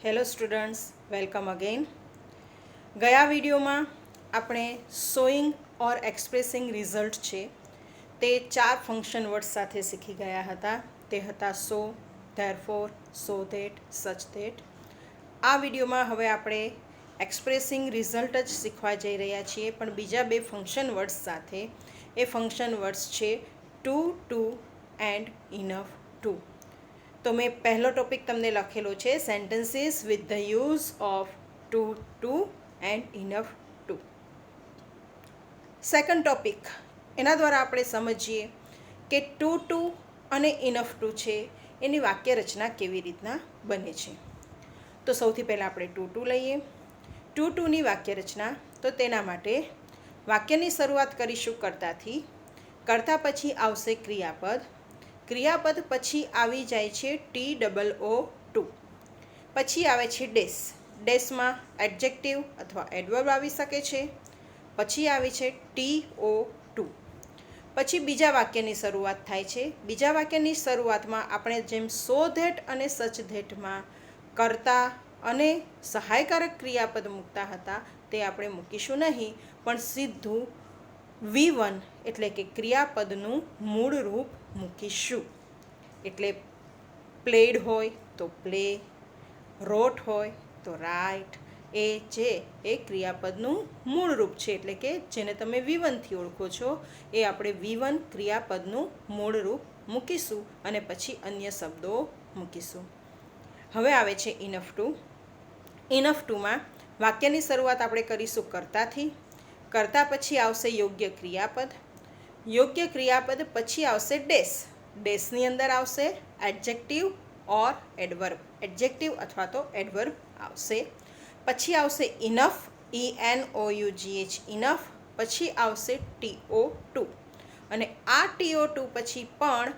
Hello students, welcome again. ગયા વિડીયોમાં આપણે શોઈંગ ઓર એક્સપ્રેસિંગ રિઝલ્ટ છે તે 4 ફંક્શન વર્ડ સાથે શીખી ગયા હતા. તે હતા so, therefore, so that, such that. આ વિડીયોમાં હવે આપણે એક્સપ્રેસિંગ રિઝલ્ટ જ શીખવા જઈ રહ્યા છીએ, પણ બીજા 2 ફંક્શન વર્ડ્સ સાથે. એ ફંક્શન વર્ડ્સ છે too, to and enough to. તો મેં પહેલો ટોપિક તમને લખેલો છે, sentences with the use of too, to and enough to. Second topic, એના દ્વારા આપણે સમજીએ કે ટુ, ટુ અને ઇનફ ટુ છે એની વાક્ય રચના કેવી રીતના બને છે. તો સૌથી પહેલાં આપણે ટુ, ટુ લઈએ. ટુ, ટુની વાક્ય રચના. તો તેના માટે વાક્યની શરૂઆત કરીશું કર્તાથી. કર્તા પછી આવશે ક્રિયાપદ. ક્રિયાપદ પછી આવી જાય છે TOO2. પછી આવે છે ડેશ. ડેશમાં એડજેક્ટિવ અથવા એડવર્બ આવી શકે છે. પછી આવે છે TO2. પછી બીજા વાક્યની શરૂઆત થાય છે. બીજા વાક્યની શરૂઆતમાં આપણે જેમ સો ધેટ અને સચ ધેટમાં કર્તા અને સહાયકારક ક્રિયાપદ મૂકતા હતા તે આપણે મૂકીશું નહીં, પણ સીધું V1 એટલે કે ક્રિયાપદનું મૂળ રૂપ મૂકીશું. એટલે પ્લેડ હોય તો પ્લે, રોટ હોય તો રાઇટ. એ જે એ ક્રિયાપદનું મૂળ રૂપ છે, એટલે કે જેને તમે V1થી ઓળખો છો એ આપણે V1 ક્રિયાપદનું મૂળ રૂપ મૂકીશું અને પછી અન્ય શબ્દો મૂકીશું. હવે આવે છે ઇનફ ટુ. ઇનફ ટુમાં વાક્યની શરૂઆત આપણે કરીશું કર્તાથી. કર્તા પછી આવશે યોગ્ય ક્રિયાપદ. યોગ્ય ક્રિયાપદ પછી આવશે ડેશ. ડેશની અંદર આવશે એડજેક્ટિવ ઓર એડવર્બ. એડજેક્ટિવ અથવા તો એડવર્બ આવશે. પછી આવશે ઇનફ, ENOUGH, ઇનફ. પછી આવશે TO2 અને આ TO2 પછી પણ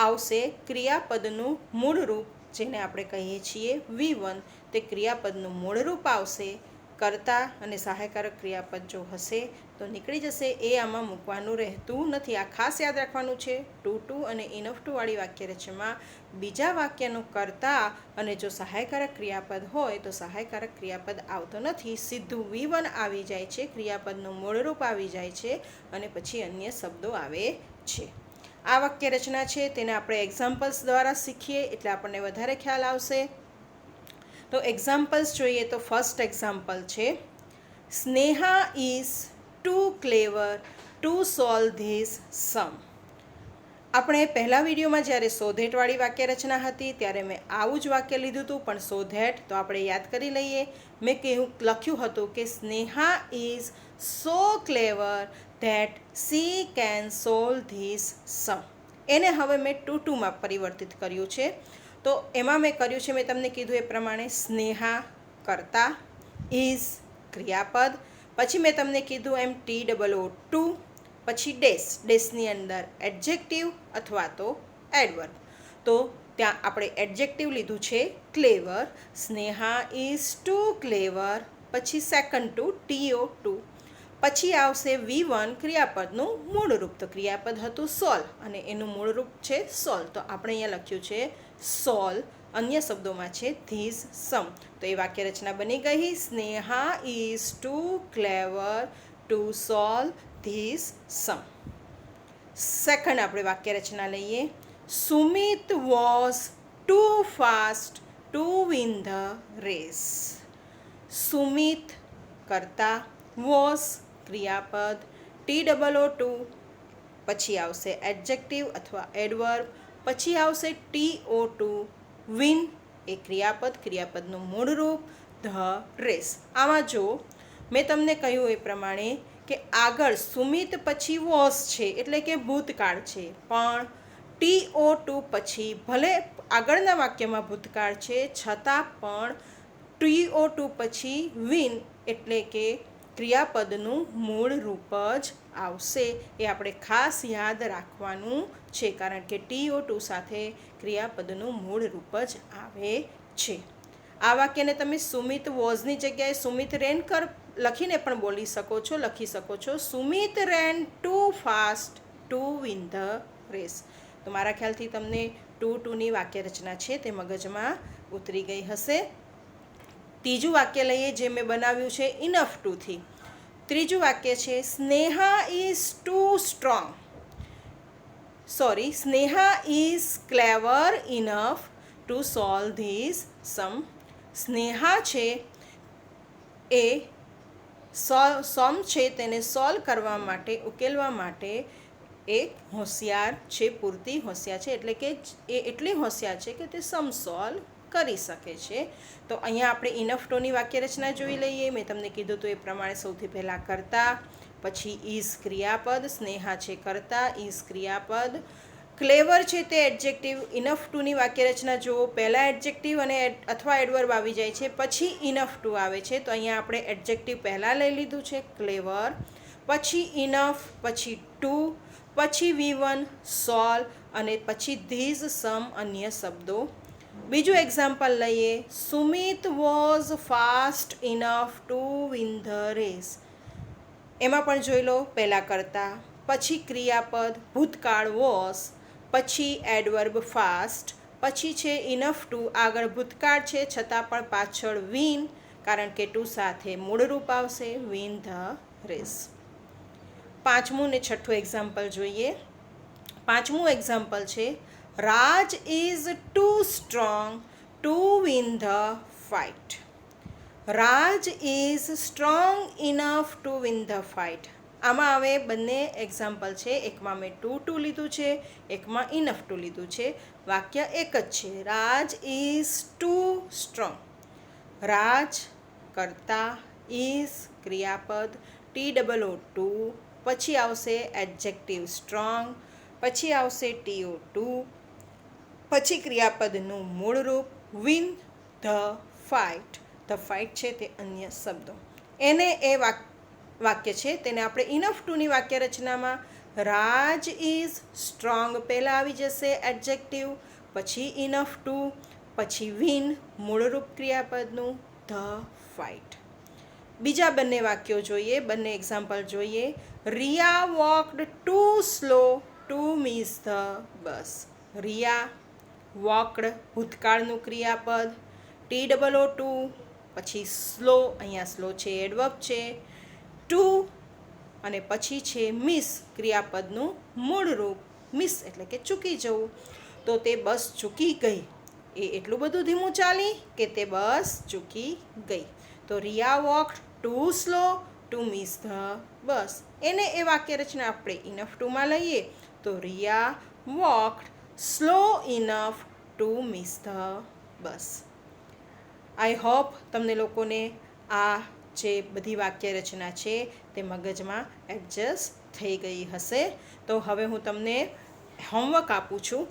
આવશે ક્રિયાપદનું મૂળ રૂપ, જેને આપણે કહીએ છીએ V1. તે ક્રિયાપદનું મૂળ રૂપ આવશે. કર્તા અને સહાયકારક ક્રિયાપદ જો હશે તો નીકળી જશે. એ આમાં મૂકવાનું રહેતું નથી. આ ખાસ યાદ રાખવાનું છે. ટુ, ટુ અને ઇનફ ટુ વાળી વાક્ય રચનામાં બીજા વાક્યનું કર્તા અને જો સહાયકારક ક્રિયાપદ હોય તો સહાયકારક ક્રિયાપદ આવતો નથી, સીધું V1 આવી જાય છે, ક્રિયાપદનું મૂળરૂપ આવી જાય છે અને પછી અન્ય શબ્દો આવે છે. આ વાક્ય રચના છે તેને આપણે એક્ઝામ્પલ્સ દ્વારા શીખીએ એટલે આપણને વધારે ખ્યાલ આવશે. તો એક્ઝામ્પલ્સ જોઈએ તો ફર્સ્ટ એક્ઝામ્પલ છે, Sneha is too clever to solve this sum. આપણે પહેલા વિડીયોમાં જ્યારે સો ધેટવાળી વાક્ય રચના હતી ત્યારે મેં આવું જ વાક્ય લીધું હતું, પણ સો ધેટ તો આપણે યાદ કરી લઈએ. મેં લખ્યું હતું કે Sneha is so clever that she can solve this sum. એને હવે મેં ટુ, ટુમાં પરિવર્તિત કર્યું છે. તો એમાં મેં કર્યું છે, મેં તમને કીધું એ પ્રમાણે, સ્નેહા કર્તા, ઇઝ ક્રિયાપદ, પછી મેં તમને કીધું એમ TOO2, પછી ડેશ. ડેશની અંદર એડજેક્ટિવ અથવા તો એડવર્બ. તો ત્યાં આપણે એડજેક્ટિવ લીધું છે ક્લેવર. સ્નેહા ઇઝ ટુ ક્લેવર. પછી સેકન્ડ ટુ TO2. પછી આવશે V1 ક્રિયાપદનું મૂળ રૂપ. તો ક્રિયાપદ હતું સોલ અને એનું મૂળ રૂપ છે સોલ. તો આપણે અહીંયા લખ્યું છે સોલ. અન્ય શબ્દોમાં છે ધીસ સમ. તો એ વાક્ય રચના બની ગઈ, Sneha is too clever to solve this sum. Second આપણે વાક્ય રચના લઈએ, Sumit was too fast to win the race. Sumit કર્તા, વોઝ ક્રિયાપદ, TOO2, પછી આવશે એડજેક્ટિવ અથવા એડવર્બ, પછી આવશે TO2, વિન એ ક્રિયાપદ, ક્રિયાપદનું મૂળ રૂપ, ધ રેસ. આમાં જો મેં તમને કહ્યું એ પ્રમાણે કે આગળ સુમિત પછી વોઝ છે એટલે કે ભૂતકાળ છે, પણ TO2 પછી ભલે આગળના વાક્યમાં ભૂતકાળ છે છતાં પણ TO2 પછી વિન એટલે કે ક્રિયાપદનું મૂળ રૂપ જ આવશે. એ આપણે ખાસ યાદ રાખવાનું છે, કારણ કે TO2 સાથે ક્રિયાપદનું મૂળ રૂપ જ આવે છે. આ વાક્યને તમે સુમિત વોઝની જગ્યાએ સુમિત રેન લખીને પણ બોલી શકો છો, લખી શકો છો. Sumit ran too fast to win the race. તો મારા ખ્યાલથી તમને ટુ, ટુની વાક્ય રચના છે તે મગજમાં ઉતરી ગઈ હશે. ત્રીજું વાક્ય લઈએ જે મેં બનાવ્યું છે ઇનફ ટુથી. ત્રીજું વાક્ય છે Sneha is too strong. Sneha is clever enough to solve this sum. Sneha છે એ સમ છે તેને સોલ્વ કરવા માટે, ઉકેલવા માટે એ હોશિયાર છે, પૂરતી હોશિયાર છે, એટલે કે એ એટલી હોશિયાર છે કે તે સમ સોલ્વ કરી શકે છે. તો અહીંયા આપણે ઇનફ ટુની વાક્ય રચના જોઈ લઈએ. મેં તમને કીધું હતું એ પ્રમાણે સૌથી પહેલાં કરતા, પછી ઇઝ ક્રિયાપદ, સ્નેહા છે કરતા, ઇઝ ક્રિયાપદ, ક્લેવર છે તે એડજેક્ટિવ. ઇનફ ટુની વાક્ય રચના જુઓ, પહેલાં એડજેક્ટિવ અને અથવા એડવર્બ આવી જાય છે, પછી ઇનફ ટુ આવે છે. તો અહીંયા આપણે એડજેક્ટિવ પહેલાં લઈ લીધું છે ક્લેવર, પછી ઇનફ, પછી ટુ, પછી V1 સોલ્વ અને પછી ધીઝ સમ અન્ય શબ્દો. બીજું એક્ઝામ્પલ લઈએ. Sumit was fast enough to win the race. એમાં પણ જોઈ લો, પહેલાં કરતા, પછી ક્રિયાપદ ભૂતકાળ વોઝ, પછી એડવર્બ ફાસ્ટ, પછી છે ઇનફ ટુ, આગળ ભૂતકાળ છે છતાં પણ પાછળ વિન, કારણ કે ટુ સાથે મૂળરૂપ આવશે વિન ધ રેસ. પાંચમું ને છઠ્ઠું એક્ઝામ્પલ જોઈએ. પાંચમું એક્ઝામ્પલ છે Raj is too strong to win the fight. Raj is strong enough to win the fight. આમાં હવે બંને એક્ઝામ્પલ છે, એકમાં મેં ટુ લીધું છે, એકમાં ઇનફ ટુ લીધું છે. વાક્ય એક જ છે, રાજ ઇઝ ટુ સ્ટ્રોંગ. રાજ કરતા, ઇઝ ક્રિયાપદ, TOO ટુ, પછી આવશે એડજેક્ટિવ સ્ટ્રોંગ, પછી આવશે TO2, પછી ક્રિયાપદનું મૂળરૂપ win the fight. The fight છે તે અન્ય શબ્દો. એને એ વાક્ય છે તેને આપણે ઇનફ ટુની વાક્ય રચનામાં રાજ ઇઝ સ્ટ્રોંગ પહેલાં આવી જશે એડજેક્ટિવ, પછી ઇનફ ટુ, પછી વિન મૂળરૂપ ક્રિયાપદનું ધ ફાઇટ. બીજા બંને વાક્યો જોઈએ, બંને એક્ઝામ્પલ જોઈએ. Riya walked too slow to miss the bus. Riya walked ભૂતકાળનું ક્રિયાપદ, TOO, પછી સ્લો, અહીંયા સ્લો છે એડવર્બ છે, ટુ અને પછી છે મિસ ક્રિયાપદનું મૂળરૂપ. મિસ એટલે કે ચૂકી જવું. તો તે બસ ચૂકી ગઈ. એ એટલું બધું ધીમું ચાલી કે તે બસ ચૂકી ગઈ. તો Riya walked too slow to miss the bus. એને એ વાક્ય રચના આપણે ઇનફ ટુમાં લઈએ તો Riya walked slow enough to miss the bus. I hope તમને લોકોને આ જે બધી વાક્ય રચના છે તે મગજમાં એડજસ્ટ થઈ ગઈ હશે. તો હવે હું તમને હોમવર્ક આપું છું.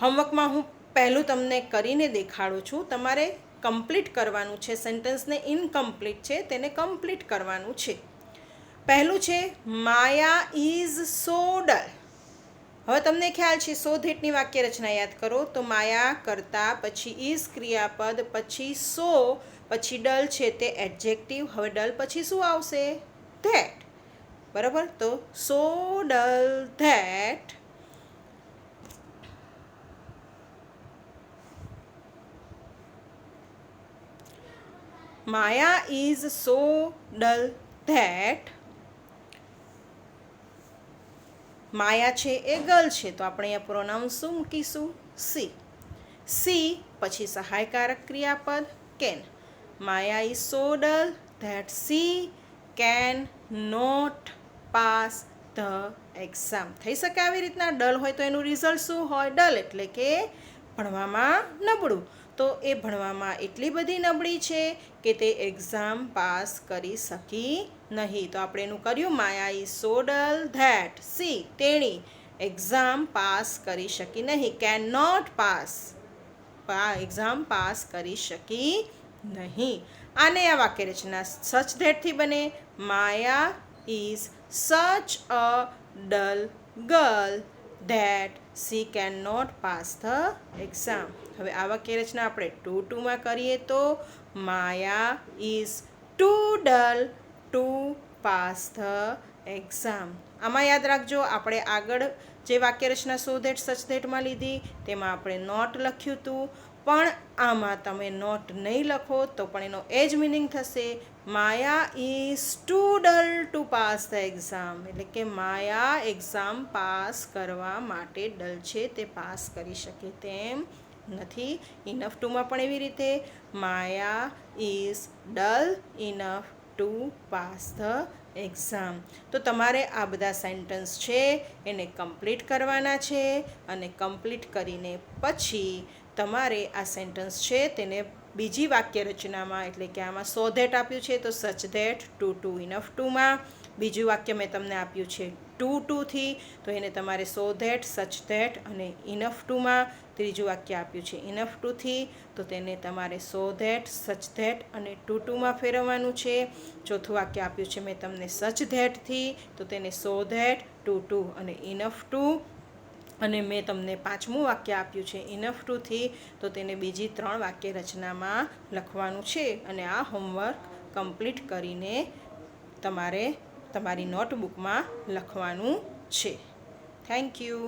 હોમવર્કમાં હું પહેલું તમને કરીને દેખાડું છું. તમારે કમ્પ્લીટ કરવાનું છે. સેન્ટેન્સને ઇનકમ્પ્લીટ છે તેને કમ્પ્લીટ કરવાનું છે. પહેલું છે માયા ઇઝ સો ડલ. હવે તમને ખ્યાલ છે સો ધેટની વાક્ય રચના યાદ કરો તો માયા કરતા, પછી ઇઝ ક્રિયાપદ, પછી સો, પછી ડલ છે તે એડજેક્ટિવ. હવે ડલ પછી શું આવશે? ધેટ. બરાબર. તો so dull that Maya is so dull that. Maya છે એ ગર્લ છે તો આપણે અહીંયા પ્રોનાઉન શું મૂકીશું? સી. સી પછી સહાયકારક ક્રિયાપદ can. Maya is so dull that she can not pass the exam. થઈ શકે આવી રીતના. ડલ હોય તો એનું રિઝલ્ટ શું હોય? ડલ એટલે કે ભણવામાં નબળું. તો એ ભણવામાં એટલી બધી નબળી છે કે તે એક્ઝામ પાસ કરી શકી નહીં. તો આપણે એનું કર્યું Maya is so dull that she તેણી એક્ઝામ પાસ કરી શકી નહીં. Can not pass, exam pass કરી શકી નહીં. આને આ વાક્ય રચના સચ ધેટથી બને. Maya is such a dull girl that she can not pass the exam. હવે આ વાક્ય રચના આપણે ટુમાં કરીએ તો Maya is too dull to pass the exam. આમાં યાદ રાખજો આપણે આગળ જે વાક્ય રચના સો ધેટ સચ ધેટમાં લીધી તેમાં આપણે નોટ લખ્યું હતું. પણ આમાં તમે નોટ નહીં લખો તો પણ એનો એ જ મિનિંગ થશે, Maya is too dull to pass the exam. એટલે કે માયા એક્ઝામ પાસ કરવા માટે ડલ છે, તે પાસ કરી શકે તેમ નથી. ઇનફ ટુમાં પણ એવી રીતે, Maya is dull enough to pass the exam. તો તમારે આ બધા સેન્ટન્સ છે એને કમ્પ્લીટ કરવાના છે, અને કમ્પ્લીટ કરીને પછી તમારે આ સેન્ટન્સ છે તેને બીજી વાક્ય રચનામાં, એટલે કે આમાં સો ધેટ આપ્યું છે તો સચ ધેટ, ટુ ઇનફ ટુમાં. બીજું વાક્ય મેં તમને આપ્યું છે ટુથી, તો એને તમારે સો ધેટ, સચ ધેટ અને ઇનફ ટુમાં. ત્રીજું વાક્ય આપ્યું છે ઇનફ ટુથી, તો તેને તમારે સો ધેટ, સચ ધેટ અને ટુમાં ફેરવવાનું છે. ચોથું વાક્ય આપ્યું છે મેં તમને સચ ધેટથી, તો તેને સો ધેટ, ટુ અને ઇનફ ટુ. અને મેં તમને પાંચમું વાક્ય આપ્યું છે ઇનફ ટુથી, તો તેને બીજી 3 વાક્ય રચનામાં લખવાનું છે. અને આ હોમવર્ક કમ્પ્લીટ કરીને તમારે તમારી નોટબુકમાં લખવાનું છે. Thank you.